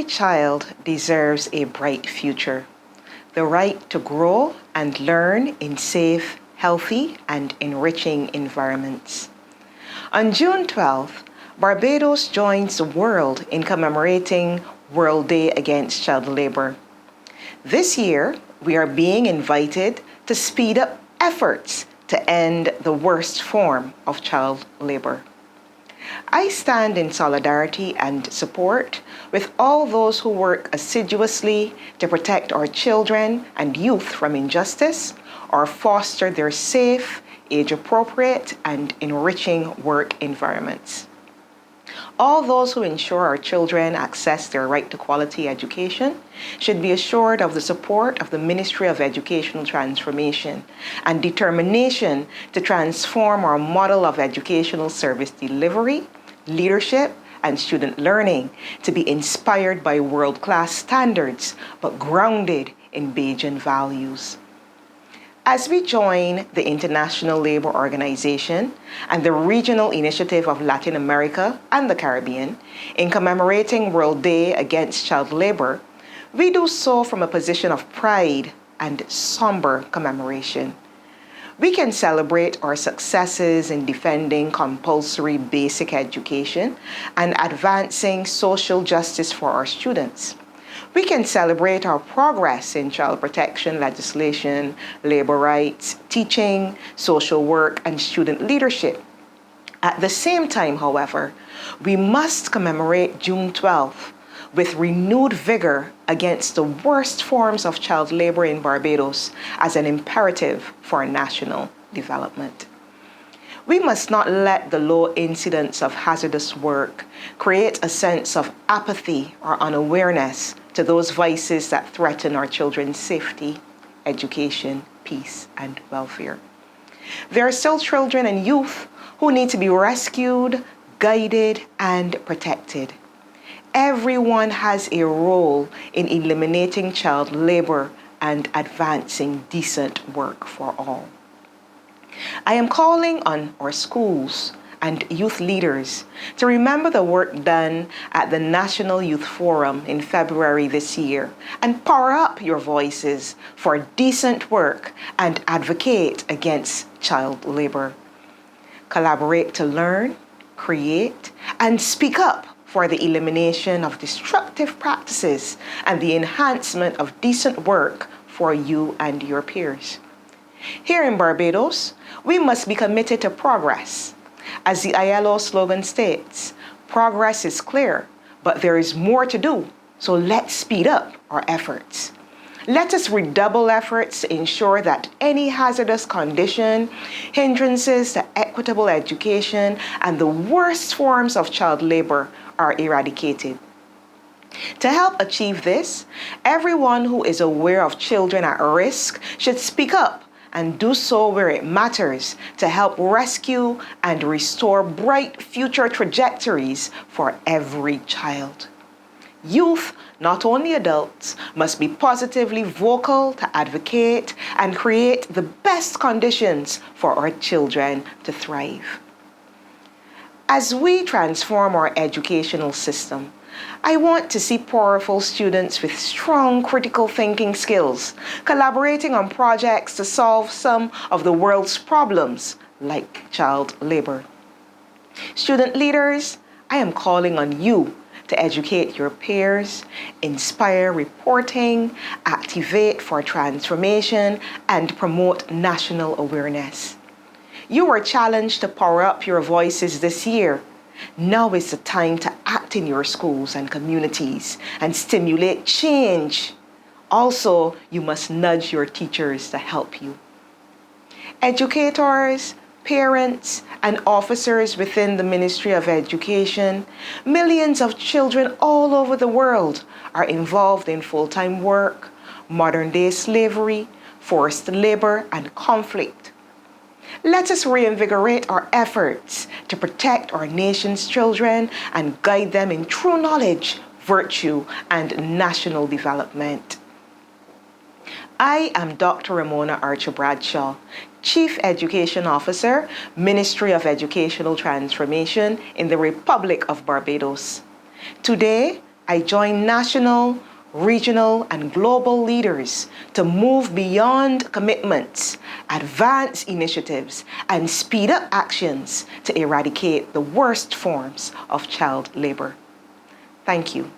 child deserves a bright future, the right to grow and learn in safe, healthy, and enriching environments. On June 12th, Barbados joins the world in commemorating World Day Against Child Labor. This year, we are being invited to speed up efforts to end the worst form of child labor. I stand in solidarity and support with all those who work assiduously to protect our children and youth from injustice or foster their safe, age-appropriate, and enriching work environments. All those who ensure our children access their right to quality education should be assured of the support of the Ministry of Educational Transformation and determination to transform our model of educational service delivery, leadership, and student learning to be inspired by world-class standards but grounded in Bajan values. As we join the International Labour Organization and the Regional Initiative of Latin America and the Caribbean in commemorating World Day Against Child Labor, we do so from a position of pride and somber commemoration. We can celebrate our successes in defending compulsory basic education and advancing social justice for our students. We can celebrate our progress in child protection legislation, labor rights, teaching, social work, and student leadership. At the same time, however, we must commemorate June 12th with renewed vigor against the worst forms of child labor in Barbados as an imperative for national development. We must not let the low incidence of hazardous work create a sense of apathy or unawareness to those vices that threaten our children's safety, education, peace, and welfare. There are still children and youth who need to be rescued, guided, and protected. Everyone has a role in eliminating child labor and advancing decent work for all. I am calling on our schools and youth leaders to remember the work done at the National Youth Forum in February this year and power up your voices for decent work and advocate against child labor. Collaborate to learn, create, and speak up for the elimination of destructive practices and the enhancement of decent work for you and your peers. Here in Barbados, we must be committed to progress. As the ILO slogan states, progress is clear, but there is more to do, so let's speed up our efforts. Let us redouble efforts to ensure that any hazardous condition, hindrances to equitable education, and the worst forms of child labor are eradicated. To help achieve this, everyone who is aware of children at risk should speak up and do so where it matters to help rescue and restore bright future trajectories for every child. Youth, not only adults, must be positively vocal to advocate and create the best conditions for our children to thrive. As we transform our educational system, I want to see powerful students with strong critical thinking skills, collaborating on projects to solve some of the world's problems, like child labor. Student leaders, I am calling on you to educate your peers, inspire reporting, activate for transformation, and promote national awareness. You were challenged to power up your voices this year. Now is the time to act in your schools and communities and stimulate change. Also, you must nudge your teachers to help you. Educators, parents, and officers within the Ministry of Education, millions of children all over the world are involved in full-time work, modern-day slavery, forced labor, and conflict. Let us reinvigorate our efforts to protect our nation's children and guide them in true knowledge, virtue, and national development. I am Dr. Ramona Archer-Bradshaw, Chief Education Officer, Ministry of Educational Transformation in the Republic of Barbados. Today, I join national, regional, and global leaders to move beyond commitments, advance initiatives, and speed up actions to eradicate the worst forms of child labor. Thank you.